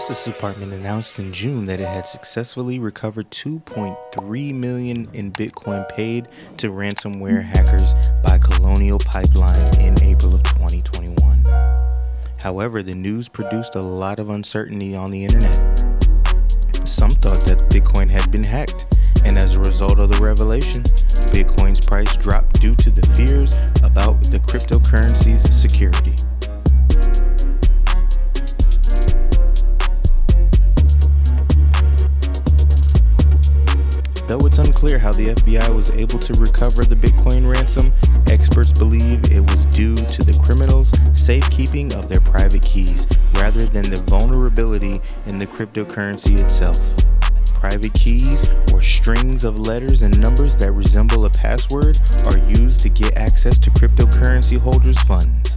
Justice Department announced in June that it had successfully recovered $2.3 million in Bitcoin paid to ransomware hackers by Colonial Pipeline in April of 2021. However, the news produced a lot of uncertainty on the internet. Some thought that Bitcoin had been hacked, and as a result of the revelation, Bitcoin's price dropped due to the fears about the cryptocurrency's security. Though it's unclear how the FBI was able to recover the Bitcoin ransom, experts believe it was due to the criminals' safekeeping of their private keys rather than the vulnerability in the cryptocurrency itself. Private keys, or strings of letters and numbers that resemble a password, are used to get access to cryptocurrency holders' funds.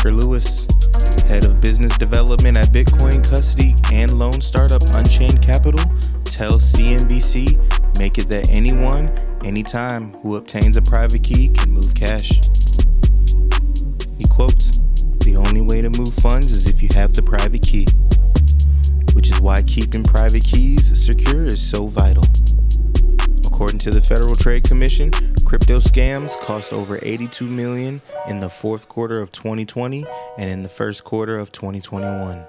Lewis, head of business development at Bitcoin custody and loan startup Unchained Capital, tells CNBC, "Make it that anyone, anytime who obtains a private key can move cash." He quotes, "The only way to move funds is if you have the private key, which is why keeping private keys secure is so vital." According to the Federal Trade Commission, crypto scams cost over $82 million in the fourth quarter of 2020 and in the first quarter of 2021.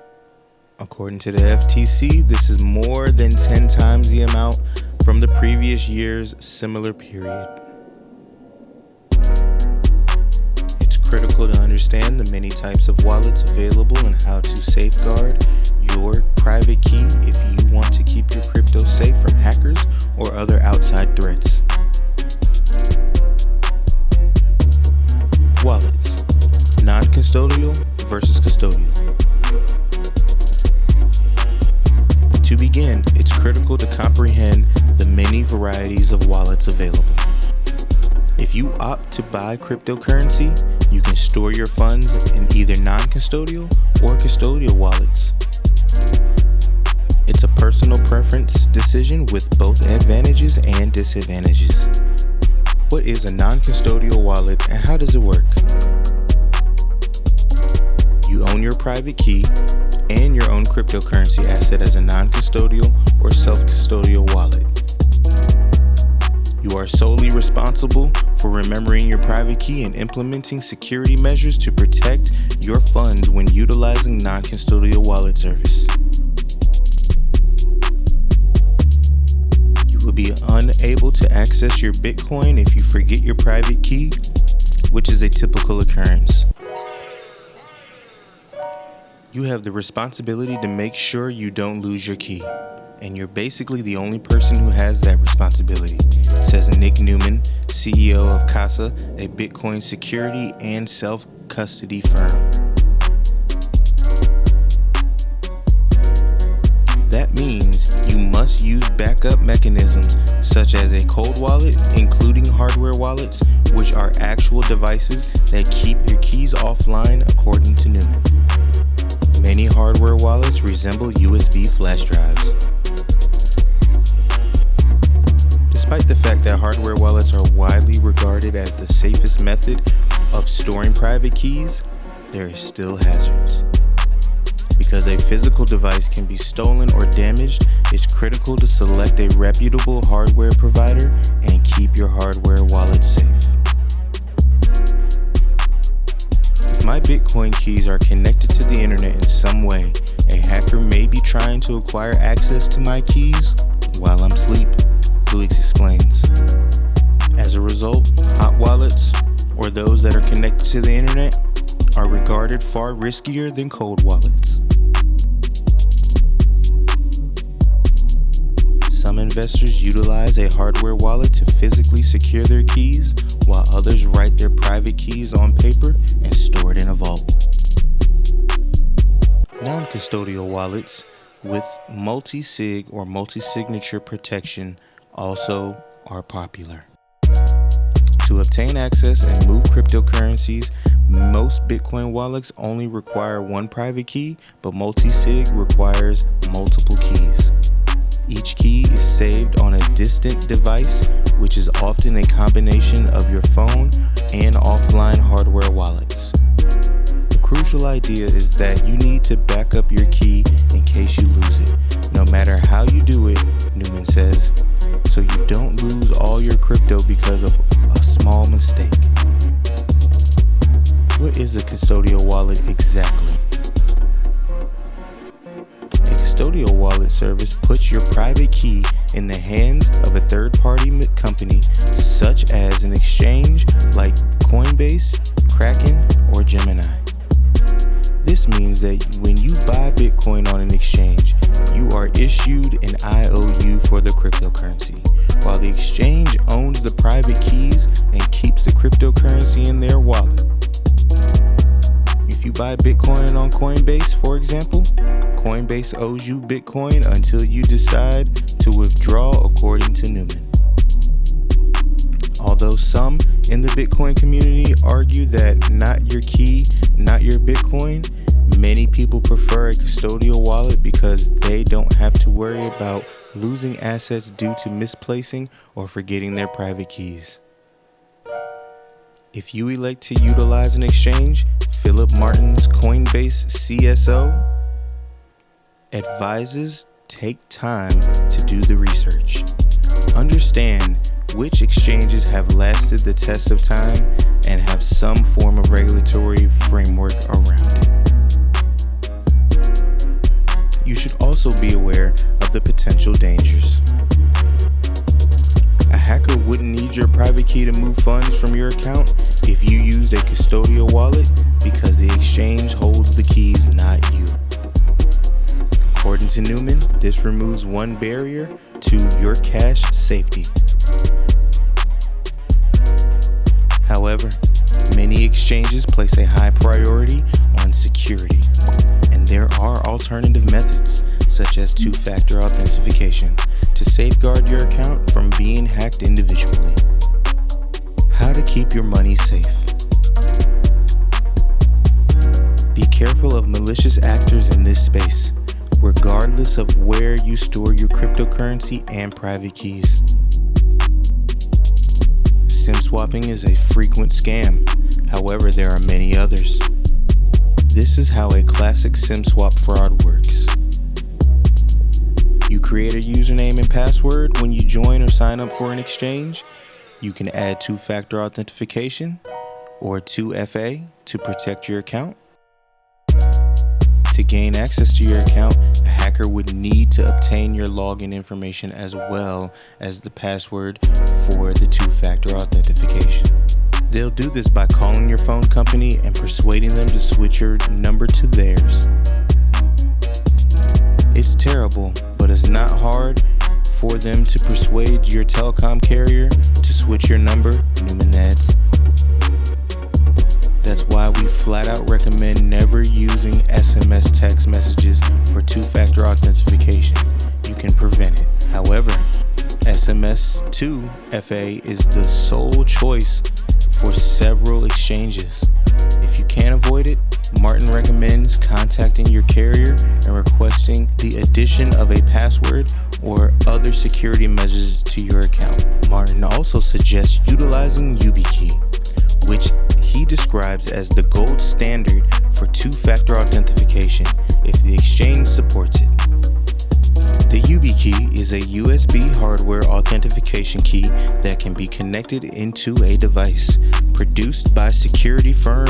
According to the FTC, this is more than 10 times the amount from the previous year's similar period. It's critical to understand the many types of wallets available and how to safeguard your private key if you want to keep your crypto safe from hackers or other outside threats. Wallets, non-custodial versus custodial. To begin, it's critical to comprehend the many varieties of wallets available. If you opt to buy cryptocurrency, you can store your funds in either non-custodial or custodial wallets. It's a personal preference decision with both advantages and disadvantages. What is a non-custodial wallet and how does it work? You own your private key and your own cryptocurrency asset as a non-custodial or self-custodial wallet. You are solely responsible for remembering your private key and implementing security measures to protect your funds when utilizing non-custodial wallet service. You will be unable to access your Bitcoin if you forget your private key, which is a typical occurrence. You have the responsibility to make sure you don't lose your key, and you're basically the only person who has that responsibility, says Nick Newman, CEO of Casa, a Bitcoin security and self-custody firm. That means you must use backup mechanisms such as a cold wallet, including hardware wallets, which are actual devices that keep your keys offline, according to Newman. Many hardware wallets resemble USB flash drives. Despite the fact that hardware wallets are widely regarded as the safest method of storing private keys, there are still hazards. Because a physical device can be stolen or damaged, it's critical to select a reputable hardware provider and keep your hardware wallet safe. If my Bitcoin keys are connected to the internet in some way, a hacker may be trying to acquire access to my keys while I'm asleep, Louis explains. As a result, hot wallets, or those that are connected to the internet, are regarded far riskier than cold wallets. Some investors utilize a hardware wallet to physically secure their keys, while others write their private keys on paper and store it in a vault. Non-custodial wallets with multi-sig or multi-signature protection also are popular. To obtain access and move cryptocurrencies, most Bitcoin wallets only require one private key, but multi-sig requires multiple keys. Each key is saved on a distant device, which is often a combination of your phone and offline hardware wallets. The crucial idea is that you need to back up your key in case you lose it, no matter how you do it, Newman says, so you don't lose all your crypto because of a small mistake. What is a custodial wallet exactly? A custodial wallet service puts your private key in the hands of a third-party company, such as an exchange like Coinbase, Kraken, or Gemini. This means that when you buy Bitcoin on an exchange, you are issued an IOU for the cryptocurrency, while the exchange owns the private keys and keeps the cryptocurrency in their wallet. If you buy Bitcoin on Coinbase, for example, Coinbase owes you Bitcoin until you decide to withdraw, according to Newman. Although some in the Bitcoin community argue that not your key, not your Bitcoin, many people prefer a custodial wallet because they don't have to worry about losing assets due to misplacing or forgetting their private keys. If you elect to utilize an exchange, Philip Martin's Coinbase CSO advises take time to do the research. Understand which exchanges have lasted the test of time and have some form of regulatory framework around it. You should also be aware of the potential dangers. A hacker wouldn't need your private key to move funds from your account if you used a custodial wallet because the exchange holds the keys, not you. According to Newman, this removes one barrier to your cash safety. However, many exchanges place a high priority on security, and there are alternative methods, such as two-factor authentication, to safeguard your account from being hacked individually. How to keep your money safe. Be careful of malicious actors in this space, regardless of where you store your cryptocurrency and private keys. SIM swapping is a frequent scam, however, there are many others. This is how a classic SIM swap fraud works. You create a username and password when you join or sign up for an exchange. You can add two-factor authentication or 2FA to protect your account. To gain access to your account, a hacker would need to obtain your login information as well as the password for the two-factor authentication. They'll do this by calling your phone company and persuading them to switch your number to theirs. It's terrible, but it's not hard for them to persuade your telecom carrier to switch your number, Newman adds. That's why we flat out recommend never using SMS text messages for two-factor authentication. You can prevent it. However, SMS 2FA is the sole choice for several exchanges. If you can't avoid it, Martin recommends contacting your carrier and requesting the addition of a password or other security measures to your account. Martin also suggests utilizing YubiKey, which he describes as the gold standard for two-factor authentication if the exchange supports it. The YubiKey is a USB hardware authentication key that can be connected into a device, produced by security firm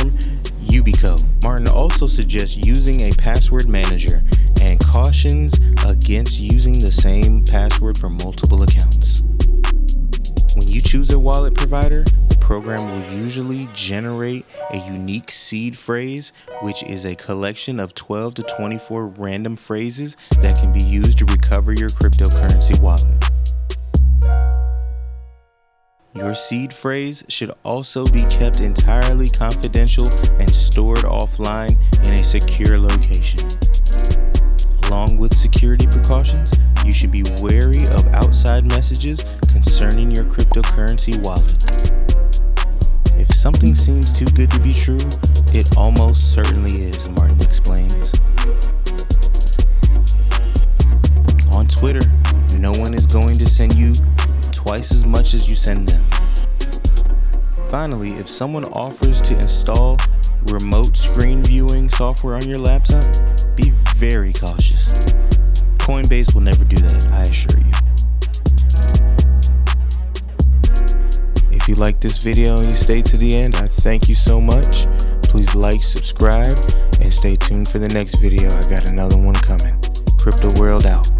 Yubico. Martin also suggests using a password manager and cautions against using the same password for multiple accounts. When you choose a wallet provider, the program will usually generate a unique seed phrase, which is a collection of 12 to 24 random phrases that can be used to recover your cryptocurrency wallet. Your seed phrase should also be kept entirely confidential and stored offline in a secure location. Along with security precautions, you should be wary of outside messages concerning your cryptocurrency wallet. If something seems too good to be true, it almost certainly is, Martin explains. On Twitter, twice as much as you send them. Finally, if someone offers to install remote screen viewing software on your laptop, be very cautious. Coinbase will never do that, I assure you. If you like this video and you stayed to the end, I thank you so much. Please like, subscribe, and stay tuned for the next video. I got another one coming. CryproWrld out.